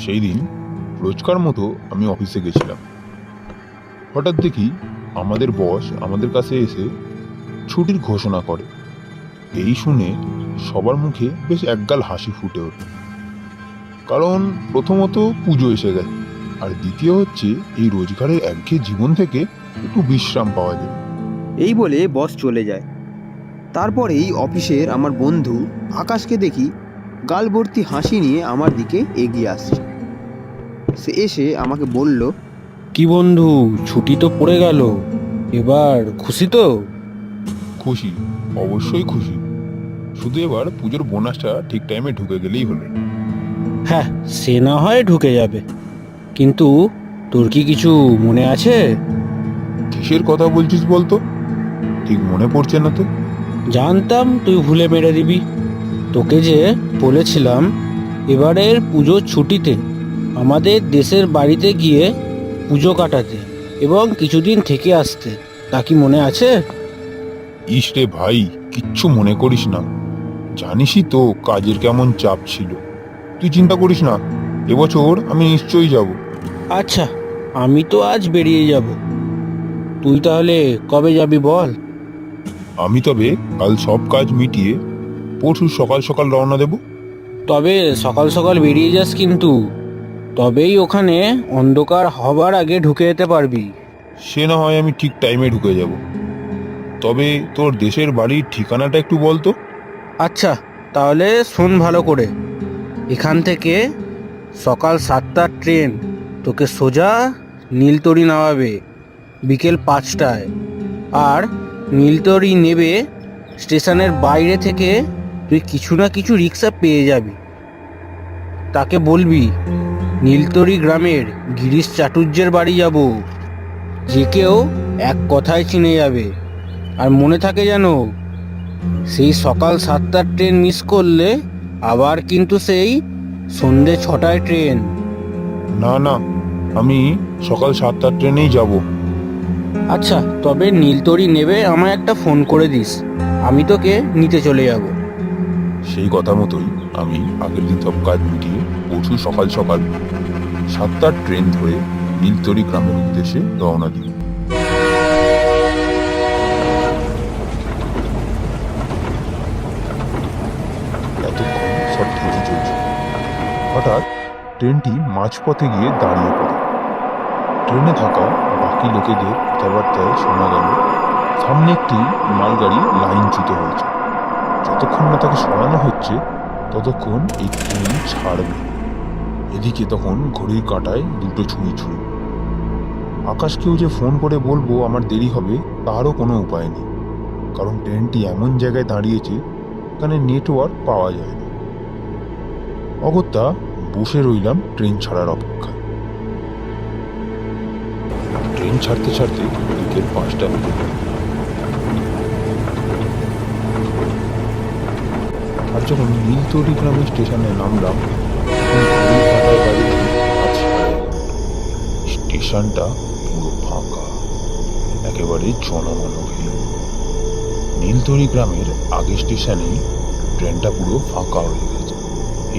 সেই দিন রোজকার মতো আমি অফিসে গেছিলাম। হঠাৎ দেখি আমাদের বস আমাদের কাছে এসে ছুটির ঘোষণা করে। এই শুনে সবার মুখে বেশ একগাল হাসি ফুটে ওঠে। কারণ প্রথমত পুজো এসে গেছে, আর দ্বিতীয় হচ্ছে এই রোজগারের একঘেয়ে জীবন থেকে একটু বিশ্রাম পাওয়া যায়। এই বলে বস চলে যায়। তারপরেই অফিসের আমার বন্ধু আকাশকে দেখি গাল ভর্তি হাসি নিয়ে আমার দিকে এগিয়ে আসছে। সে এসে আমাকে বলল, কি বন্ধু, ছুটি তো পড়ে গেল, এবার খুশি তো? খুশি, অবশ্যই খুশি। শুধু এবার পুজোর বোনাসটা ঠিক টাইমে ঢুকে গেলেই হলো। হ্যাঁ, সে না হয় ঢুকে যাবে, কিন্তু তোর কি কিছু মনে আছে? কিসের কথা বলছিস বলতো? ঠিক মনে পড়ছে না তো। জানতাম তুই ভুলে মেরে দিবি। তোকে যে বলেছিলাম এবারের পুজোর ছুটিতে আমাদের দেশের বাড়িতে গিয়ে পুজো কাটাতে এবং কিছুদিন থেকে আসতে, তা কি মনে আছে? ইস রে ভাই, কিচ্ছু মনে করিস না। জানিসই তো কাজের কেমন চাপ ছিল। তুই চিন্তা করিস না, এবছর আমি নিশ্চয়ই যাব। আচ্ছা, আমি তো আজ বেরিয়ে যাব, তুই তাহলে কবে যাবি বল? আমি তবে কাল সব কাজ মিটিয়ে পরশু সকাল সকাল রওনা দেব। তবে সকাল সকাল বেরিয়ে যাস কিন্তু, তবেই ওখানে অন্ধকার হবার আগে ঢুকে যেতে পারবি। সে না হয় আমি ঠিক টাইমে ঢুকে যাব। তবে তোর দেশের বাড়ির ঠিকানাটা একটু বল তো। আচ্ছা, তাহলে শোন ভালো করে। এখান থেকে সকাল 7টার ট্রেন তোকে সোজা নীলতরি নামাবে বিকেল 5টায়। আর নীলতরি নেবে স্টেশনের বাইরে থেকে তুই কিছু না কিছু রিক্সা পেয়ে যাবি। তাকে বলবি নীলতরি গ্রামের গিরিশ চাটুর্যের বাড়ি যাব। যে কেউ এক কথায় চিনে যাবে। আর মনে থাকে যেন, সেই সকাল 7টার ট্রেন মিস করলে আবার কিন্তু সেই সন্ধে 6টায় ট্রেন। না না, আমি সকাল 7টার ট্রেনেই যাব। আচ্ছা, তবে নীলতরি নেবে আমায় একটা ফোন করে দিস, আমি তোকে নিতে চলে যাব। সেই কথা মতোই আমি আগের দিন সব কাজ মিটিয়ে পরশু সকাল সকাল 7টার ট্রেন ধরে নীলতরি গ্রামের উদ্দেশ্যে রওনা দিই। এতক্ষণ সব ঠিকই চলছে। হঠাৎ ট্রেনটি মাঝপথে গিয়ে দাঁড়িয়ে পড়ে। ট্রেনে থাকা বাকি লোকেদের কথাবার্তায় শোনা গেল সামনে একটি মালগাড়ি লাইনচ্যুত হয়েছে। যতক্ষণ না তাকে সরানো হচ্ছে ততক্ষণ এই ট্রেন ছাড়বে। এদিকে তখন ঘড়ির কাঁটায় দুটো ছুঁই ছুঁই। আকাশকেও যে ফোন করে বলবো আমার দেরি হবে তারও কোনো উপায় নেই, কারণ ট্রেনটি এমন জায়গায় দাঁড়িয়েছে এখানে নেটওয়ার্ক পাওয়া যায় না। অগত্যা বসে রইলাম ট্রেন ছাড়ার অপেক্ষায়। ট্রেন ছাড়তে ছাড়তে বিকেল 5টা বেজে গেল। আর যখন নীলতরি গ্রামের স্টেশনে নামলাম তখন ঘড়ির কাঁটায় বাজছে রাত 11:30। স্টেশনটা পুরো ফাঁকা, একেবারে জনমানবহীন। নীলতরি গ্রামের আগের স্টেশনেই ট্রেনটা পুরো ফাঁকা হয়ে গেছে।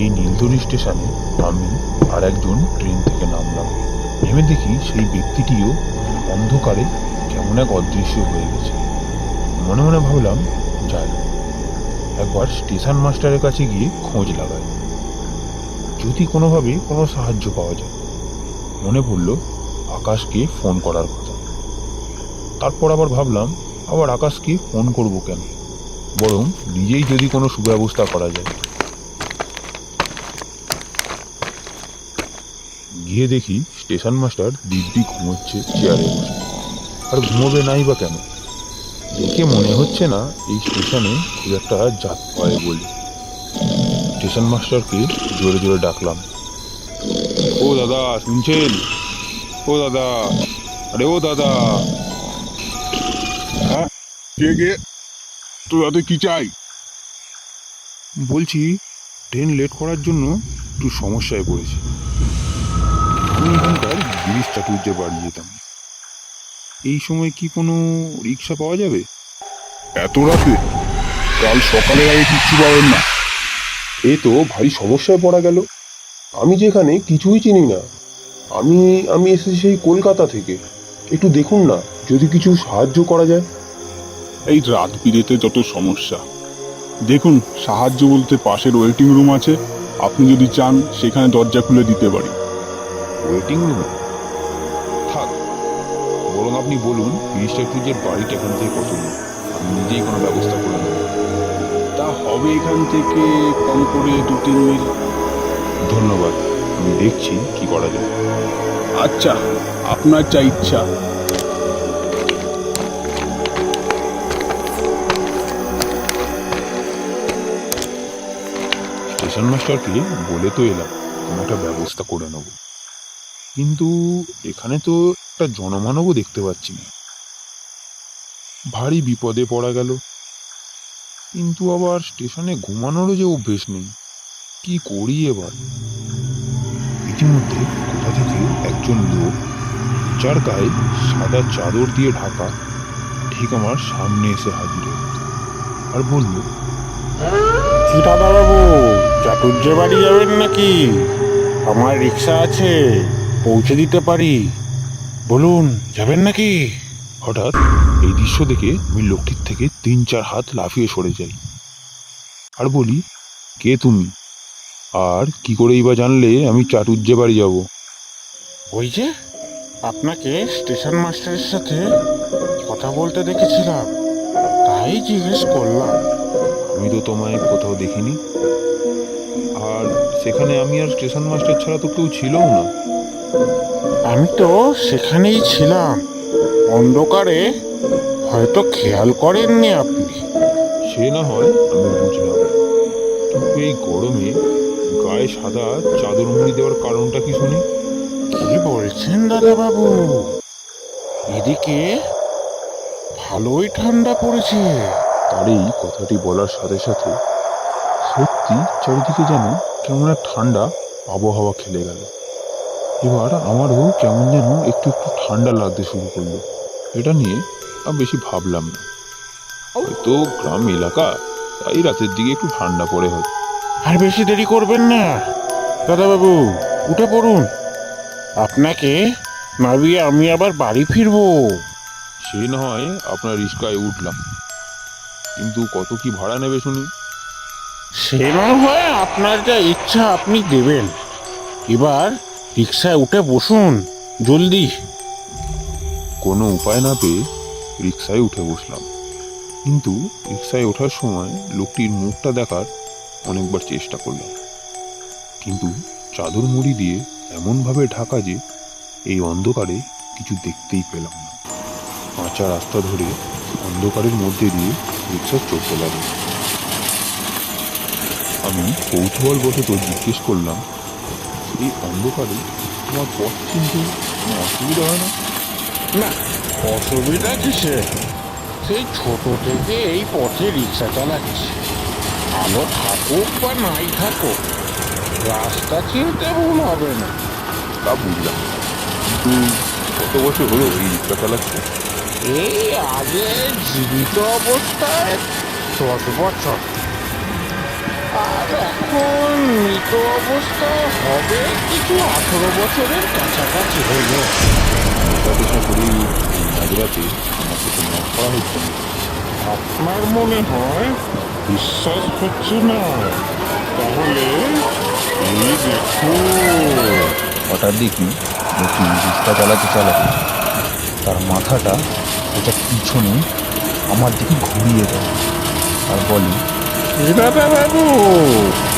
এই নীলতরি স্টেশনে আমি আর একজন ট্রেন থেকে নামলাম। নেমে দেখি সেই ব্যক্তিটিও অন্ধকারে কেমন এক অদৃশ্য হয়ে গেছে। মনে মনে ভাবলাম, যাই একবার স্টেশন মাস্টারের কাছে গিয়ে খোঁজ লাগাই, যদি কোনোভাবে কোনো সাহায্য পাওয়া যায়। মনে পড়ল আকাশকে ফোন করার কথা। তারপর আবার ভাবলাম, আবার আকাশকে ফোন করব কেন, বরং নিজেই যদি কোনো সুব্যবস্থা করা যায়। গিয়ে দেখি স্টেশন মাস্টার দিব্যি ঘুমোচ্ছে চেয়ারে বসে। আর ঘুমোবে নাই বা কেন, দেখে মনে হচ্ছে না এই স্টেশনে খুব একটা যাত হয় বলে। স্টেশন মাস্টারকে জোরে জোরে ডাকলাম, ও দাদা শুনছেন? ও দাদা, আরে ও দাদা। হ্যাঁ, কে কে? তোর হাতে কি চাই? বলছি ট্রেন লেট করার জন্য একটু সমস্যায় পড়েছি। আমি এখানকার গিরিশ চাটুর্যে বাড়ি যেতাম। এই সময় কি কোনো রিক্সা পাওয়া যাবে? এত রাতে? কাল সকালের আগে কিচ্ছু পাবেন না। এই তো ভারী সমস্যায় পড়া গেল। আমি যেখানে কিছুই চিনি না। আমি আমি এসেছি সেই কলকাতা থেকে। একটু দেখুন না, যদি কিছু সাহায্য করা যায়। এই রাত বিরেতে যত সমস্যা। দেখুন, সাহায্য বলতে পাশের ওয়েটিং রুম আছে, আপনি যদি চান সেখানে দরজা খুলে দিতে পারি। ওয়েটিং রুমে থাক, বরং আপনি বলুন মিস্টার ক্রুজের বাড়িটা এখান থেকে কত দূর, আমি নিজেই কোনো ব্যবস্থা করে নেব। তা হবে এখান থেকে কম করে 2-3 মিল। ধন্যবাদ, আমি দেখছি কি করা যায়। আচ্ছা, আপনার যা ইচ্ছা। স্টেশন মাস্টারকে বলে তো এলাম কোনো একটা ব্যবস্থা করে নেব, কিন্তু এখানে তো একটা জনমানবও দেখতে পাচ্ছি না। ভারী বিপদে পড়া গেল। কিন্তু আবার স্টেশনে ঘুমানোরও যে অভ্যেস নেই, কি করি এবার? ইতিমধ্যে কোথা থেকে একজন লোক, যার গায়ে সাদা চাদর দিয়ে ঢাকা, ঠিক আমার সামনে এসে হাজির হল আর বলল, কি দাদা বাবু, চাটুর্যে বাড়ি যাবেন নাকি? আমার রিক্সা আছে, পৌঁছে দিতে পারি। বলুন, যাবেন নাকি? হঠাৎ এই দৃশ্য দেখে আমি লোকটির থেকে 3-4 হাত লাফিয়ে সরে যাই আর বলি, কে তুমি? আর কি করেই বা জানলে আমি চাটুর্যে বাড়ি যাব? ওই যে আপনাকে স্টেশন মাস্টারের সাথে কথা বলতে দেখেছিলাম, তাই জিজ্ঞেস করলাম। আমি তো তোমায় কোথাও দেখিনি, আর সেখানে আমি আর স্টেশন মাস্টার ছাড়া তো কেউ ছিলও না। আমি তো সেখানেই ছিলাম, অন্ধকারে হয়তো খেয়াল করেননি আপনি। সে না হয় আমি বুঝলাম, কিন্তু এই গরমে গায়ে সাদা চাদর মুড়ি দেওয়ার কারণটা কি শুনি? কি বলছেন দাদা বাবু, এদিকে ভালোই ঠান্ডা পড়েছে। তার এই কথাটি বলার সাথে সাথে সত্যি চারিদিকে যেন কেমন এক ঠান্ডা আবহাওয়া খেলে গেল। এবার আমারও কেমন যেন একটু একটু ঠান্ডা লাগতে শুরু করলো। এটা নিয়ে আমি বেশি ভাবলাম না, হয়তো গ্রাম এলাকা, তাই রাতের দিকে একটু ঠান্ডা পড়ে হয়। আর বেশি দেরি করবেন না দাদা বাবু, উঠে পড়ুন। আপনাকে নামিয়ে আমি আবার বাড়ি ফিরবো। সে না হয় আপনার রিস্কায় উঠলাম, কিন্তু কত কি ভাড়া নেবে শুনি? সে না হয় আপনার যা ইচ্ছা আপনি দেবেন। এবার রিক্সায় উঠে বসুন জলদি। কোনো উপায় না পেয়ে রিক্সায় উঠে বসলাম, কিন্তু রিক্সায় ওঠার সময় লোকটির মুখটা দেখার অনেকবার চেষ্টা করলাম, কিন্তু চাদর মুড়ি দিয়ে এমনভাবে ঢাকা যে এই অন্ধকারে কিছু দেখতেই পেলাম না। কাঁচা রাস্তা ধরে অন্ধকারের মধ্যে দিয়ে রিক্সা চলতে লাগলো। আমি কৌতূহলবশত জিজ্ঞেস করলাম, এই অন্ধকারে তোমার পথ চিনতে কোনো অসুবিধা হয় না? না, অসুবিধা কিসে? সেই ছোট থেকে এই পথে রিক্সা চালাচ্ছি। আলো থাকুক বা নাই থাকুক, রাস্তা চিনতে ভুল হবে না। তা বুঝলাম, কিন্তু কত বছর হলো এই রিক্সা চালাচ্ছে? এই আগে জীবিত অবস্থায় 10 বছর, আর এখন মৃত অবস্থায় হবে কিছু 18 বছরের কাছাকাছি হইল। নেশা করেই মাঝরাতে আমাকে তো নক করা হচ্ছে না। আপনার মনে হয় বিশ্বাস হচ্ছে না? তাহলে এই দেখুন। হঠাৎ দেখি লোকটি রিক্সা চালাতে চালাতে তার মাথাটা এটা পিছনে আমার দিকে ঘুরিয়ে দেয় আর বলে, দাদা বাবু,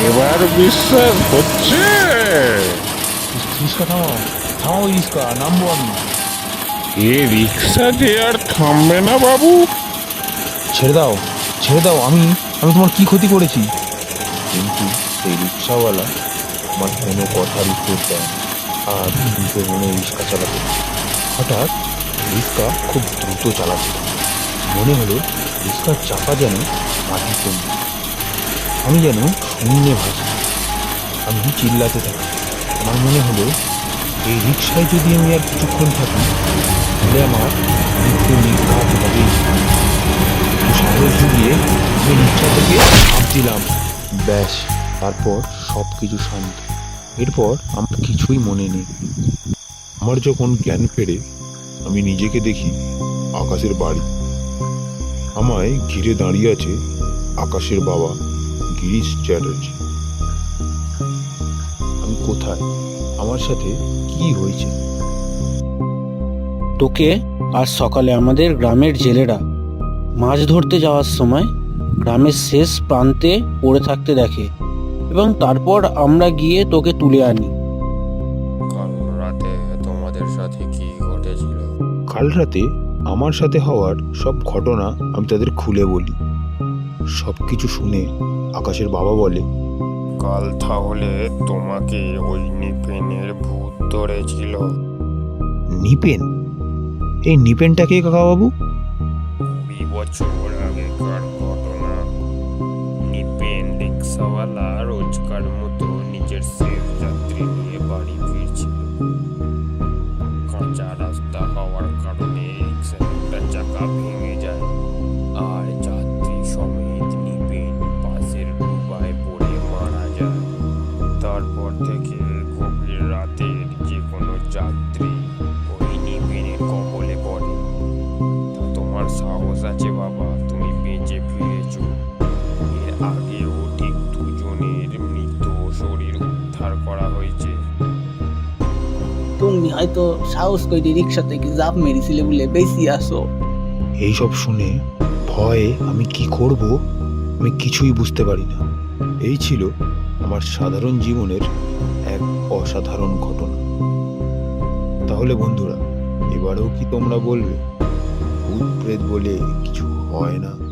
এবার বিশ্বাস হচ্ছে? রিক্সা থামাও, থামাও রিক্সা, নামবো আমি। এ রিক্সা যে আর থামবে না বাবু। ছেড়ে দাও, ছেড়ে দাও, আমি তোমার কি ক্ষতি করেছি? কিন্তু সেই রিক্সাওয়ালা আমার কোনো কথার উত্তর দেয় না, আর দ্রুত মনে রিক্সা চালাতে থাকে। হঠাৎ রিক্সা খুব দ্রুত চালাচ্ছে, মনে হলো রিক্সার চাকা যেন মাটি কমবে, আমি যেন শূন্যে ভাসি। আমি চিল্লাতে থাকি। আমার মনে হলো এই রিক্সায় যদি আমি আর কিছুক্ষণ থাকি তাহলে আমার মৃত্যু নিঘাত হবেই। একটু সাহস জুগিয়ে আমি রিক্সা থেকে ঝাঁপ দিলাম। ব্যাস, তারপর সব কিছু শান্ত। এরপর আমার কিছুই মনে নেই। আমার যখন জ্ঞান ফেরে আমি নিজেকে দেখি আকাশের বাড়ি। আমায় ঘিরে দাঁড়িয়ে আছে আকাশের বাবা গিরিশ চ্যাটার্জি। আমি কোথায়? আমার সাথে কি হয়েছে? তোকে আজ সকালে আমাদের গ্রামের জেলেরা মাছ ধরতে যাওয়ার সময় গ্রামের শেষ প্রান্তে পড়ে থাকতে দেখে এবং তারপর আমরা গিয়ে তোকে তুলে আনি। কাল রাতে তোমাদের সাথে কি ঘটেছিল? কাল রাতে আমার সাথে হওয়ার সব ঘটনা আমি তাদের খুলে বলি। সব কিছু শুনে আকাশের বাবা বলে, কাল তাহলে তোমাকে ওই নিপেনের ভূত ধরেছিল। নিপেন? এই নিপেনটা কে কাকাবাবু? 20 বছর আগেকার ঘটনা। নিপেন রিক্সাওয়ালা রোজকার মতো নিজের শেষ যাত্রী নিয়ে বাড়ি ফিরছিল। কাঁচা রাস্তা হওয়ার কারণে রিক্সার একটা চাকা ভেঙে যায় আর যাত্রী সমেত নিপেন পাশের ডুবায় পড়ে মারা যায়। তারপর থেকে গভীর রাতের যে কোনো যাত্রী ওই নিপেনের কবলে পড়ে। তা তোমার সাহস আছে বাবা, তুমি বেঁচে ফিরেছো। এর আগেও ঠিক 2 জনের মৃত শরীর উদ্ধার করা হয়েছে। তুমি হয়তো সাহস করে রিক্সা থেকে জাপ মেরেছিলে বলে বেশি আসো। এইসব শুনে ভয়ে আমি কি করব আমি কিছুই বুঝতে পারি না। এই ছিল আমার সাধারণ জীবনের এক অসাধারণ ঘটনা। তাহলে বন্ধুরা, এবারেও কি তোমরা বলবে ভূত প্রেত বলে কিছু হয় না?